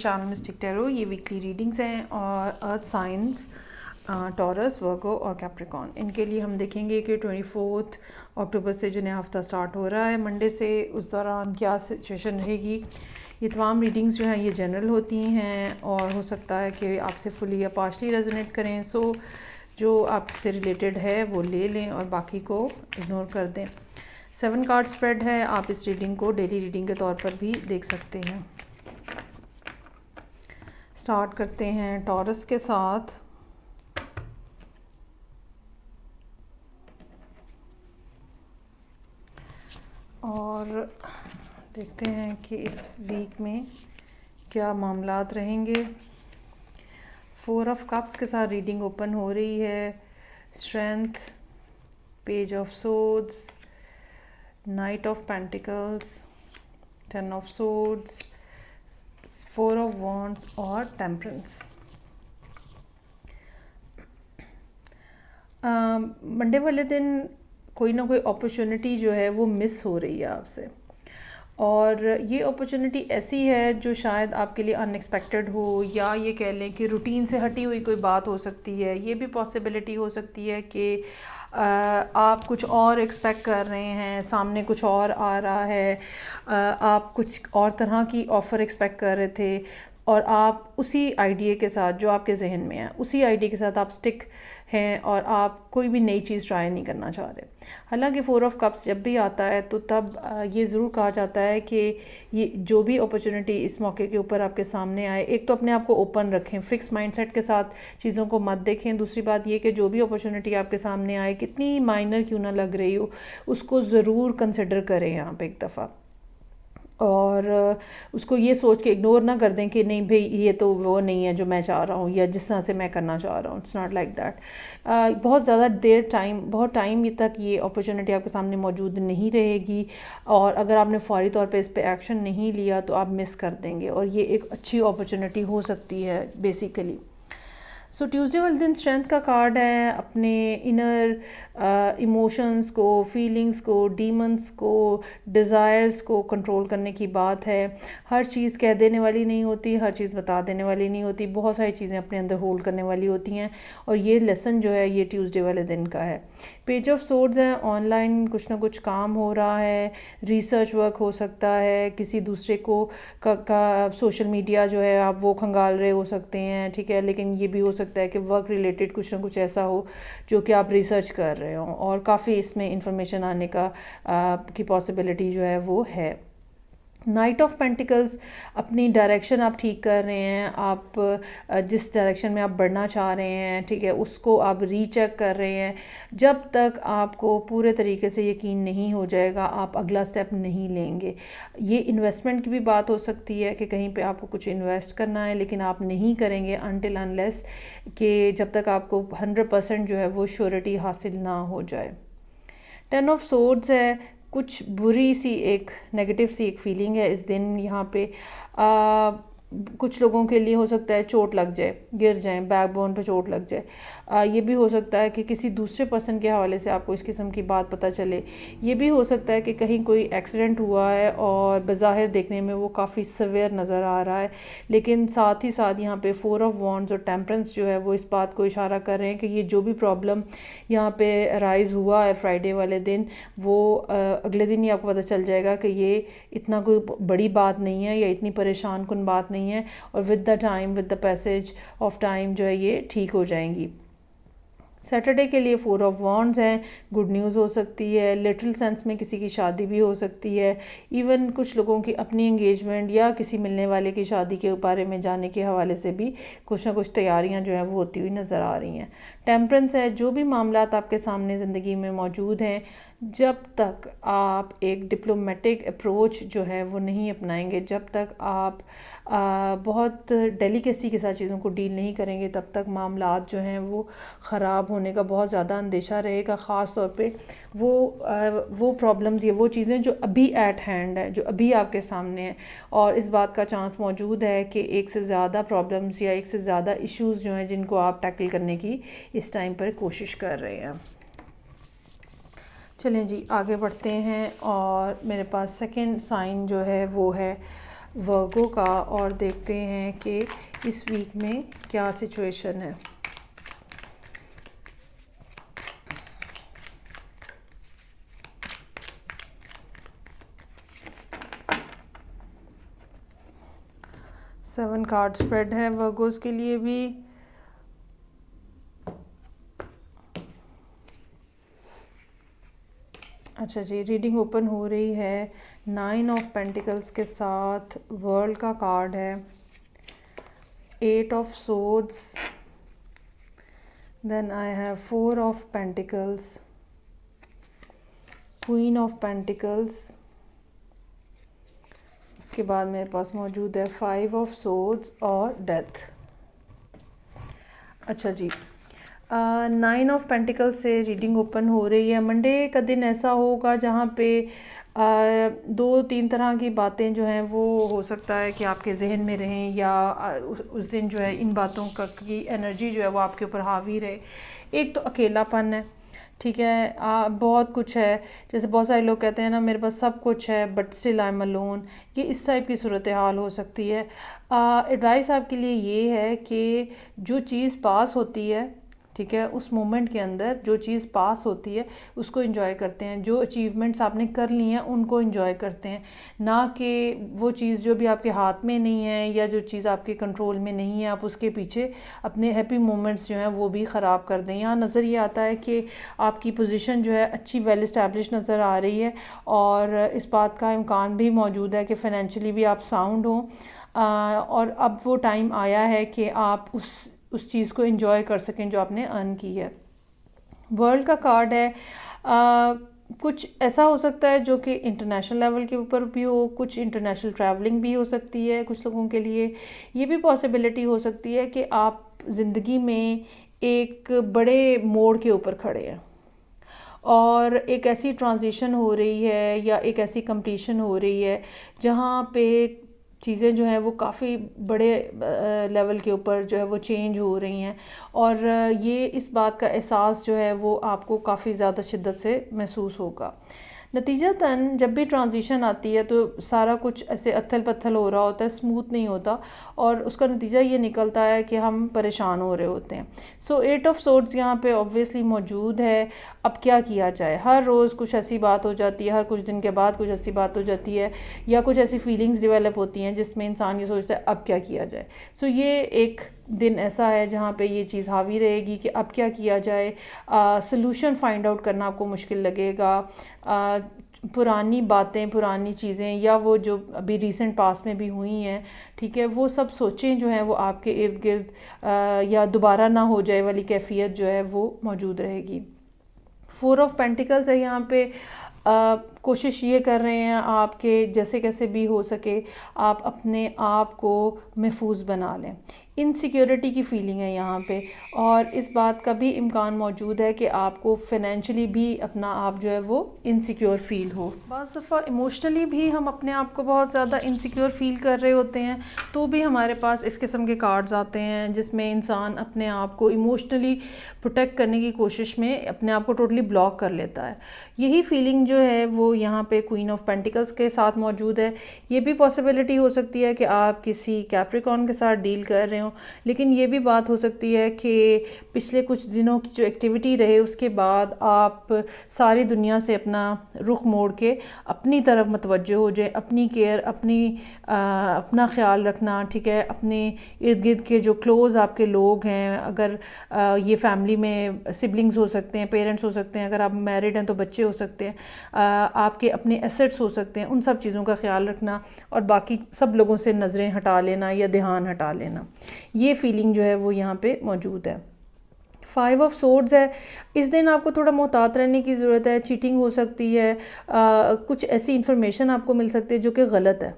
Channel mistake tarot. ये weekly readings हैं और अर्थ साइंस टॉरस, वर्गो और कैप्रिकॉर्न, इनके लिए हम देखेंगे कि 24 अक्टूबर से जो नया हफ्ता स्टार्ट हो रहा है मंडे से, उस दौरान क्या सिचुएशन रहेगी। ये तमाम रीडिंग्स जो हैं ये जनरल होती हैं और हो सकता है कि आपसे फुली या पार्शली रेजोनेट करें। सो जो आपसे रिलेटेड है वो ले लें और बाकी को इग्नोर कर दें। 7 कार्ड स्प्रेड है, आप इस रीडिंग को डेली रीडिंग के तौर पर भी देख सकते हैं। स्टार्ट करते हैं टॉरस के साथ। और देखते हैं कि इस वीक में क्या मामलात रहेंगे। 4 ऑफ कप्स के साथ रीडिंग ओपन हो रही है। Strength, page of swords, night of pentacles, 10 of swords, 4 of wands और टेम्परेंस। मंडे वाले दिन कोई ना कोई अपॉर्चुनिटी जो है वो मिस हो रही है आपसे, और ये अपॉर्चुनिटी ऐसी है जो शायद आपके लिए अनएक्सपेक्टेड हो, या ये कह लें कि रूटीन से हटी हुई कोई बात हो सकती है। ये भी पॉसिबिलिटी हो सकती है कि आप कुछ और एक्सपेक्ट कर रहे हैं, सामने कुछ और आ रहा है, आप कुछ और तरह की ऑफ़र एक्सपेक्ट कर रहे थे और आप उसी आइडिया के साथ जो आपके जहन में है, उसी आइडिया के साथ आप स्टिक हैं और आप कोई भी नई चीज़ ट्राई नहीं करना चाह रहे। हालांकि 4 ऑफ कप्स जब भी आता है तो तब ये ज़रूर कहा जाता है कि ये जो भी अपॉर्चुनिटी इस मौके के ऊपर आपके सामने आए, एक तो अपने आप को ओपन रखें, फिक्स माइंडसेट के साथ चीज़ों को मत देखें। दूसरी बात ये कि जो भी अपॉर्चुनिटी आपके सामने आए, कितनी माइनर क्यों ना लग रही हो, उसको ज़रूर कंसिडर करें यहाँ पे एक दफ़ा, और उसको ये सोच के इग्नोर ना कर दें कि नहीं भाई ये तो वो नहीं है जो मैं चाह रहा हूँ या जिस तरह से मैं करना चाह रहा हूँ। It's not like that. बहुत ज़्यादा बहुत टाइम तक ये अपॉर्चुनिटी आपके सामने मौजूद नहीं रहेगी, और अगर आपने फौरी तौर पे इस पे एक्शन नहीं लिया तो आप मिस कर देंगे, और ये एक अच्छी अपॉर्चुनिटी हो सकती है बेसिकली। सो ट्यूसडे वाले दिन स्ट्रेंथ का कार्ड है। अपने इनर इमोशंस को, फीलिंग्स को, डीमंस को, डिज़ायर्स को कंट्रोल करने की बात है। हर चीज़ कह देने वाली नहीं होती, हर चीज़ बता देने वाली नहीं होती, बहुत सारी चीज़ें अपने अंदर होल्ड करने वाली होती हैं, और ये लेसन जो है ये ट्यूसडे वाले दिन का है। पेज ऑफ सोर्ड्स है, ऑनलाइन कुछ ना कुछ काम हो रहा है, रिसर्च वर्क हो सकता है, किसी दूसरे को का सोशल मीडिया जो है आप वो खंगाल रहे हो सकते हैं, ठीक है। लेकिन ये भी हो सकता है कि वर्क रिलेटेड कुछ ना कुछ ऐसा हो जो कि आप रिसर्च कर रहे हो, और काफ़ी इसमें इंफॉर्मेशन आने का की पॉसिबिलिटी जो है वो है। नाइट ऑफ पेंटिकल्स, अपनी डायरेक्शन आप ठीक कर रहे हैं, आप जिस डायरेक्शन में आप बढ़ना चाह रहे हैं, ठीक है, उसको आप रीचेक कर रहे हैं। जब तक आपको पूरे तरीके से यकीन नहीं हो जाएगा आप अगला स्टेप नहीं लेंगे। ये इन्वेस्टमेंट की भी बात हो सकती है कि कहीं पे आपको कुछ इन्वेस्ट करना है, लेकिन आप नहीं करेंगे अनटिल अनलेस कि जब तक आपको 100% जो है वो श्योरिटी हासिल ना हो जाए। 10 ऑफ सोर्ड्स है, कुछ बुरी सी एक नेगेटिव सी एक फीलिंग है इस दिन यहाँ पे। कुछ लोगों के लिए हो सकता है चोट लग जाए, गिर जाएं, बैकबोन पे चोट लग जाए। ये भी हो सकता है कि किसी दूसरे पर्सन के हवाले से आपको इस किस्म की बात पता चले। ये भी हो सकता है कि कहीं कोई एक्सीडेंट हुआ है और बज़ाहिर देखने में वो काफ़ी सवेयर नज़र आ रहा है, लेकिन साथ ही साथ यहाँ पे 4 ऑफ वॉन्ड्स और टेम्परेंस जो है वो इस बात को इशारा कर रहे हैं कि ये जो भी प्रॉब्लम यहाँ पे राइज़ हुआ है फ्राइडे वाले दिन, वो अगले दिन ही आपको पता चल जाएगा कि ये इतना कोई बड़ी बात नहीं है या इतनी परेशान कुन बात नहीं है, और with the time, with the passage of time जो है ये ठीक हो जाएंगी। सैटरडे के लिए 4 ऑफ वॉन्ड्स हैं, गुड न्यूज़ हो सकती है, लिटिल सेंस में किसी की शादी भी हो सकती है, इवन कुछ लोगों की अपनी एंगेजमेंट या किसी मिलने वाले की शादी के बारे में जाने के हवाले से भी कुछ ना कुछ तैयारियां जो हैं वो होती हुई नज़र आ रही हैं। टेम्परेंस है, जो भी मामलात आपके सामने ज़िंदगी में मौजूद हैं, जब तक आप एक डिप्लोमेटिक अप्रोच जो है वो नहीं अपनाएंगे, जब तक आप बहुत डेलिकेसी के साथ चीज़ों को डील नहीं करेंगे, तब तक मामलात जो हैं वो ख़राब होने का बहुत ज़्यादा अंदेशा रहेगा। ख़ास तौर पे वो प्रॉब्लम्स या वो चीज़ें जो अभी एट हैंड है, जो अभी आपके सामने है, और इस बात का चांस मौजूद है कि एक से ज़्यादा प्रॉब्लम्स या एक से ज़्यादा इश्यूज़ जो हैं जिनको आप टैकल करने की इस टाइम पर कोशिश कर रहे हैं। चलें जी आगे बढ़ते हैं, और मेरे पास सेकंड साइन जो है वो है वर्गो का और देखते हैं कि इस वीक में क्या सिचुएशन है। सेवन कार्ड स्प्रेड है वर्गोस के लिए भी। अच्छा जी, रीडिंग ओपन हो रही है 9 ऑफ पेंटिकल्स के साथ वर्ल्ड का कार्ड है, 8 of swords, then I have 4 of pentacles, queen of pentacles, उसके बाद मेरे पास मौजूद है 5 ऑफ सोर्ड्स और डेथ। अच्छा जी, 9 ऑफ पेंटिकल से रीडिंग ओपन हो रही है। मंडे का दिन ऐसा होगा जहाँ पे 2-3 तरह की बातें जो हैं वो हो सकता है कि आपके जहन में रहें, या उस दिन जो है इन बातों का की एनर्जी जो है वो आपके ऊपर हावी रहे। एक तो अकेलापन है, ठीक है, बहुत कुछ है, जैसे बहुत सारे लोग कहते हैं ना मेरे पास सब कुछ है but still I am alone, ये इस टाइप की सूरत हाल हो सकती है। एडवाइस आपके लिए ये है कि जो चीज़ पास होती है, ठीक है, उस मोमेंट के अंदर जो चीज़ पास होती है उसको एंजॉय करते हैं, जो अचीवमेंट्स आपने कर ली हैं उनको एंजॉय करते हैं, ना कि वो चीज़ जो भी आपके हाथ में नहीं है या जो चीज़ आपके कंट्रोल में नहीं है आप उसके पीछे अपने हैप्पी मोमेंट्स जो हैं वो भी ख़राब कर दें। यहाँ नज़र ये आता है कि आपकी पोजीशन जो है अच्छी वेल इस्टेब्लिश नज़र आ रही है और इस बात का इम्कान भी मौजूद है कि फ़ाइनेंशियली भी आप साउंड हों, और अब वो टाइम आया है कि आप उस चीज़ को एंजॉय कर सकें जो आपने अर्न की है। वर्ल्ड का कार्ड है, कुछ ऐसा हो सकता है जो कि इंटरनेशनल लेवल के ऊपर भी हो, कुछ इंटरनेशनल ट्रैवलिंग भी हो सकती है कुछ लोगों के लिए। ये भी पॉसिबिलिटी हो सकती है कि आप ज़िंदगी में एक बड़े मोड़ के ऊपर खड़े हैं और एक ऐसी ट्रांजिशन हो रही है या एक ऐसी कंप्लीशन हो रही है जहाँ पे चीज़ें जो हैं वो काफ़ी बड़े लेवल के ऊपर जो है वो चेंज हो रही हैं, और ये इस बात का एहसास जो है वो आपको काफ़ी ज़्यादा शिद्दत से महसूस होगा। नतीजतन जब भी ट्रांजिशन आती है तो सारा कुछ ऐसे अथल पत्थल हो रहा होता है, स्मूथ नहीं होता, और उसका नतीजा ये निकलता है कि हम परेशान हो रहे होते हैं। सो 8 ऑफ सोर्ड्स यहाँ पे ऑब्वियसली मौजूद है। अब क्या किया जाए, हर रोज़ कुछ ऐसी बात हो जाती है, हर कुछ दिन के बाद कुछ ऐसी बात हो जाती है या कुछ ऐसी फीलिंग्स डेवलप होती हैं जिसमें इंसान ये सोचता है अब क्या किया जाए। सो ये एक दिन ऐसा है जहाँ पे ये चीज़ हावी रहेगी कि अब क्या किया जाए। सॉल्यूशन फाइंड आउट करना आपको मुश्किल लगेगा। पुरानी बातें, पुरानी चीज़ें या वो जो अभी रीसेंट पास में भी हुई हैं, ठीक है, वो सब सोचें जो हैं वो आपके इर्द गिर्द या दोबारा ना हो जाए वाली कैफियत जो है वो मौजूद रहेगी। 4 ऑफ पेंटिकल्स है यहाँ पे। कोशिश ये कर रहे हैं आपके जैसे कैसे भी हो सके आप अपने आप को महफूज बना लें। इनसिक्योरिटी की फीलिंग है यहाँ पे, और इस बात का भी इम्कान मौजूद है कि आपको फाइनेंशियली भी अपना आप जो है वो इनसिक्योर फील हो। बाज़ दफ़ा इमोशनली भी हम अपने आप को बहुत ज़्यादा इनसिक्योर फील कर रहे होते हैं, तो भी हमारे पास इस किस्म के कार्ड्स आते हैं जिसमें इंसान अपने आप को इमोशनली प्रोटेक्ट करने की कोशिश में अपने आप को टोटली ब्लॉक कर लेता है। यही फीलिंग जो है वो यहाँ पे क्वीन ऑफ पेंटिकल्स के साथ मौजूद है। ये भी पॉसिबिलिटी हो सकती है कि आप किसी कैप्रिकॉर्न के साथ डील कर रहे हो, लेकिन ये भी बात हो सकती है कि पिछले कुछ दिनों की जो एक्टिविटी रहे उसके बाद आप सारी दुनिया से अपना रुख मोड़ के अपनी तरफ मतवज्जो हो जाए। अपनी केयर, अपना ख्याल रखना, ठीक है, अपने इर्द गिर्द के जो क्लोज़ आपके लोग हैं, अगर ये फैमिली में सिबलिंग्स हो सकते हैं, पेरेंट्स हो सकते हैं, अगर आप मैरिड हैं तो बच्चे हो सकते हैं, आपके अपने एसेट्स हो सकते हैं, उन सब चीज़ों का ख्याल रखना और बाकी सब लोगों से नज़रें हटा लेना या ध्यान हटा लेना, ये फीलिंग जो है वो यहाँ पे मौजूद है। 5 ऑफ सोर्ड्स है, इस दिन आपको थोड़ा मोहतात रहने की ज़रूरत है। चीटिंग हो सकती है, कुछ ऐसी इन्फॉर्मेशन आपको मिल सकती है जो कि गलत है,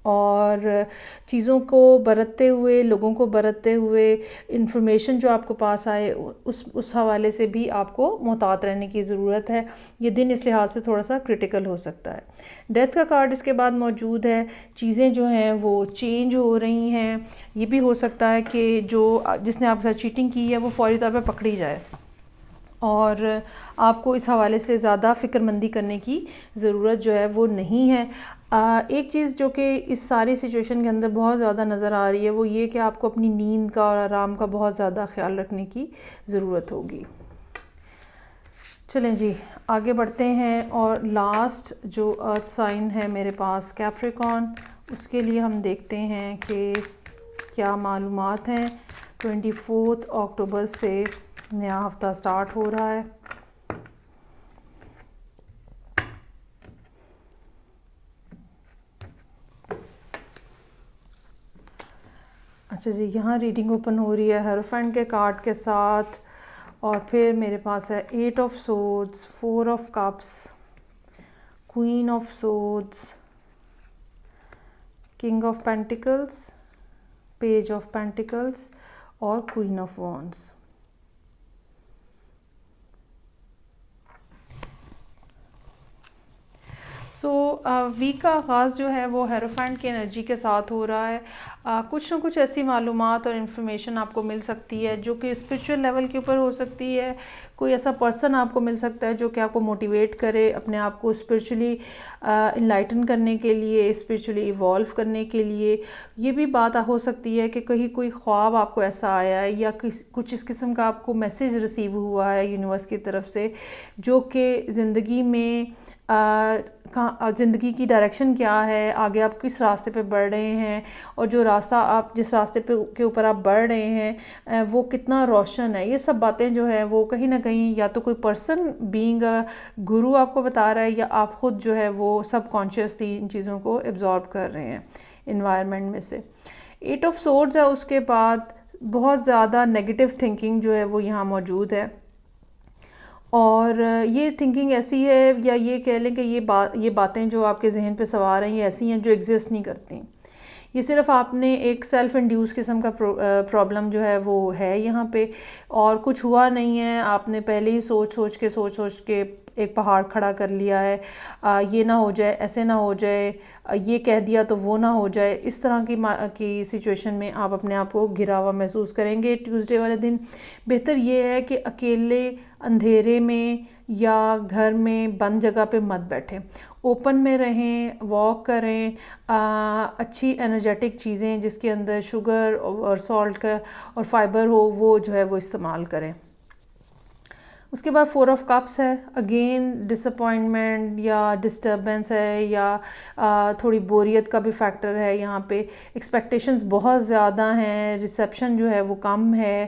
और चीज़ों को बरतते हुए, लोगों को बरतते हुए, इंफॉर्मेशन जो आपको पास आए उस हवाले से भी आपको मोहतात रहने की ज़रूरत है। ये दिन इस लिहाज से थोड़ा सा क्रिटिकल हो सकता है। डेथ का कार्ड इसके बाद मौजूद है। चीज़ें जो हैं वो चेंज हो रही हैं। ये भी हो सकता है कि जिसने आपके साथ चीटिंग की है वो फौरी तौर पर पकड़ी जाए, और आपको इस हवाले से ज़्यादा फ़िक्रमंदी करने की ज़रूरत जो है वो नहीं है। एक चीज़ जो कि इस सारी सिचुएशन के अंदर बहुत ज़्यादा नज़र आ रही है वो ये कि आपको अपनी नींद का और आराम का बहुत ज़्यादा ख्याल रखने की ज़रूरत होगी। चलें जी, आगे बढ़ते हैं और लास्ट जो अर्थ साइन है मेरे पास कैप्रिकॉर्न, उसके लिए हम देखते हैं कि क्या मालूमात हैं। 24 अक्टूबर से नया हफ्ता स्टार्ट हो रहा है। अच्छा जी, यहाँ रीडिंग ओपन हो रही है हेरोफेंट के कार्ड के साथ, और फिर मेरे पास है 8 of swords, 4 of cups, queen of swords, king of pentacles, page of pentacles और क्वीन ऑफ वॉन्ड्स। वीक का आगाज़ जो है वो हेरोफेंट की एनर्जी के साथ हो रहा है। कुछ ना कुछ ऐसी मालूमात और इन्फॉर्मेशन आपको मिल सकती है जो कि स्पिरिचुअल लेवल के ऊपर हो सकती है। कोई ऐसा पर्सन आपको मिल सकता है जो कि आपको मोटिवेट करे अपने आप को स्पिरिचुअली इनलाइटन करने के लिए, स्पिरिचुअली इवॉल्व करने के लिए। ये भी बात हो सकती है कि कहीं कोई ख्वाब आपको ऐसा आया है या कुछ इस किस्म का आपको मैसेज रिसीव हुआ है यूनिवर्स की तरफ से, जो कि ज़िंदगी में ज़िंदगी की डायरेक्शन क्या है, आगे आप किस रास्ते पे बढ़ रहे हैं, और जो रास्ता आप जिस रास्ते पे के ऊपर आप बढ़ रहे हैं वो कितना रोशन है। ये सब बातें जो है वो कहीं ना कहीं या तो कोई पर्सन बीइंग गुरु आपको बता रहा है, या आप ख़ुद जो है वो सबकॉन्शियसली इन चीज़ों को एब्जॉर्ब कर रहे हैं इन्वायरमेंट में से। 8 ऑफ सोर्ड्स है, उसके बाद बहुत ज़्यादा नेगेटिव थिंकिंग जो है वो यहाँ मौजूद है, और ये थिंकिंग ऐसी है, या ये कह लें कि ये बातें जो आपके जहन पे सवार हैं ये ऐसी हैं जो एग्जिस्ट नहीं करती। ये सिर्फ आपने एक सेल्फ इंड्यूस किस्म का प्रॉब्लम जो है वो है यहाँ पे, और कुछ हुआ नहीं है। आपने पहले ही सोच सोच के एक पहाड़ खड़ा कर लिया है, ये ना हो जाए, ऐसे ना हो जाए, ये कह दिया तो वो ना हो जाए। इस तरह की सिचुएशन में आप अपने आप को घिरा हुआ महसूस करेंगे। ट्यूसडे वाले दिन बेहतर ये है कि अकेले अंधेरे में या घर में बंद जगह पे मत बैठें, ओपन में रहें, वॉक करें, अच्छी एनर्जेटिक चीज़ें जिसके अंदर शुगर और सॉल्ट का और फाइबर हो वो जो है वो इस्तेमाल करें। उसके बाद 4 ऑफ कप्स है, अगेन डिसअपॉइंटमेंट या डिस्टर्बेंस है, या थोड़ी बोरियत का भी फैक्टर है यहाँ पे। एक्सपेक्टेशंस बहुत ज़्यादा हैं, रिसेप्शन जो है वो कम है।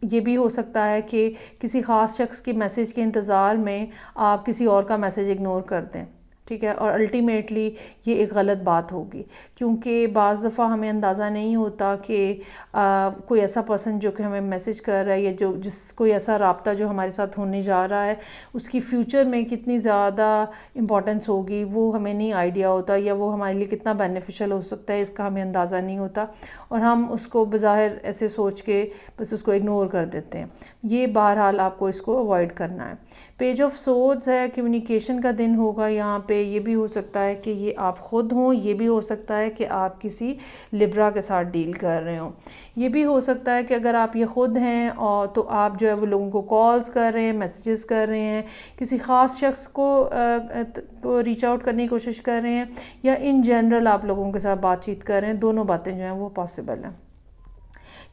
ये भी हो सकता है कि किसी ख़ास शख्स के मैसेज के इंतज़ार में आप किसी और का मैसेज इग्नोर कर दें, ठीक है, और अल्टीमेटली ये एक गलत बात होगी, क्योंकि बाज़ दफ़ा हमें अंदाज़ा नहीं होता कि कोई ऐसा पर्सन जो कि हमें मैसेज कर रहा है या कोई ऐसा राब्ता जो हमारे साथ होने जा रहा है उसकी फ़्यूचर में कितनी ज़्यादा इम्पोर्टेंस होगी वो हमें नहीं आइडिया होता, या वो हमारे लिए कितना बेनिफिशियल हो सकता है इसका हमें अंदाज़ा नहीं होता, और हम उसको बज़ाहिर ऐसे सोच के बस उसको इग्नोर कर देते हैं। ये बहरहाल आपको इसको अवॉइड करना है। पेज ऑफ सोर्ड्स है, कम्युनिकेशन का दिन होगा यहाँ पे। ये भी हो सकता है कि ये आप ख़ुद हों, ये भी हो सकता है कि आप किसी लिब्रा के साथ डील कर रहे हों। ये भी हो सकता है कि अगर आप ये ख़ुद हैं और तो आप जो है वो लोगों को कॉल्स कर रहे हैं, मैसेजेस कर रहे हैं, किसी ख़ास शख्स को रीच आउट करने की कोशिश कर रहे हैं, या इन जनरल आप लोगों के साथ बातचीत कर रहे हैं। दोनों बातें जो हैं वो पॉसिबल हैं।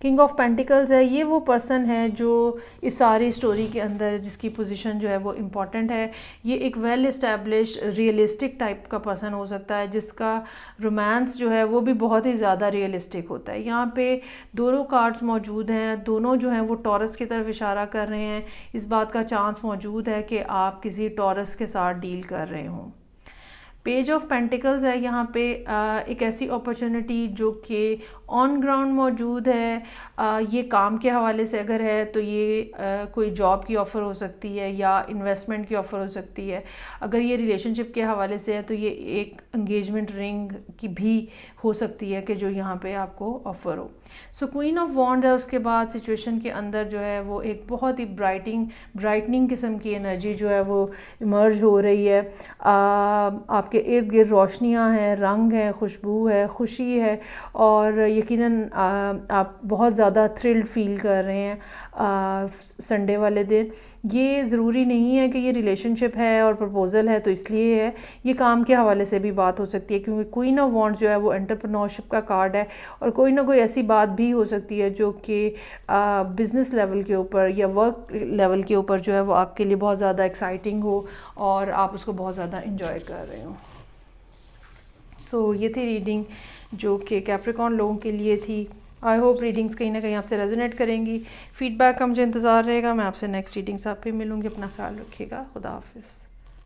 किंग ऑफ पेंटिकल्स है, ये वो पर्सन है जो इस सारी स्टोरी के अंदर जिसकी पोजीशन जो है वो इम्पॉर्टेंट है। ये एक वेल इस्टेब्लिश रियलिस्टिक टाइप का पर्सन हो सकता है जिसका रोमांस जो है वो भी बहुत ही ज़्यादा रियलिस्टिक होता है। यहाँ पे दोनों कार्ड्स मौजूद हैं, दोनों जो हैं वो टॉरस की तरफ इशारा कर रहे हैं। इस बात का चांस मौजूद है कि आप किसी टॉरस के साथ डील कर रहे हों। पेज ऑफ पेंटिकल्स है यहाँ पे, एक ऐसी अपॉर्चुनिटी जो कि ऑन ग्राउंड मौजूद है। ये काम के हवाले से अगर है तो ये कोई जॉब की ऑफ़र हो सकती है या इन्वेस्टमेंट की ऑफ़र हो सकती है। अगर ये रिलेशनशिप के हवाले से है तो ये एक एंगेजमेंट रिंग की भी हो सकती है कि जो यहाँ पे आपको ऑफ़र हो। सो क्वीन ऑफ वॉन्ड है, उसके बाद सिचुएशन के अंदर जो है वो एक बहुत ही ब्राइटनिंग किस्म की एनर्जी जो है वो इमर्ज हो रही है। आपके आपके इर्द गिर्द रोशनियाँ हैं, रंग है, खुशबू है, खुशी है, और यकीनन आप बहुत ज़्यादा थ्रिल्ड फील कर रहे हैं संडे वाले दिन। ये ज़रूरी नहीं है कि ये रिलेशनशिप है और प्रपोज़ल है तो इसलिए है, ये काम के हवाले से भी बात हो सकती है, क्योंकि क्वीन ऑफ वॉन्ड्स जो है वो एंटरप्रेन्योरशिप का कार्ड है, और कोई ना कोई ऐसी बात भी हो सकती है जो कि बिज़नेस लेवल के ऊपर या वर्क लेवल के ऊपर जो है वो आपके लिए बहुत ज़्यादा एक्साइटिंग हो और आप उसको बहुत ज़्यादा इंजॉय कर रहे हो। सो ये थी रीडिंग जो कि कैप्रिकॉर्न लोगों के लिए थी। आई होप रीडिंग्स कहीं ना कहीं आपसे रेजोनेट करेंगी। फीडबैक का मुझे इंतज़ार रहेगा। मैं आपसे नेक्स्ट रीडिंग्स आप पे मिलूँगी। अपना ख्याल रखिएगा। खुदा हाफिज़।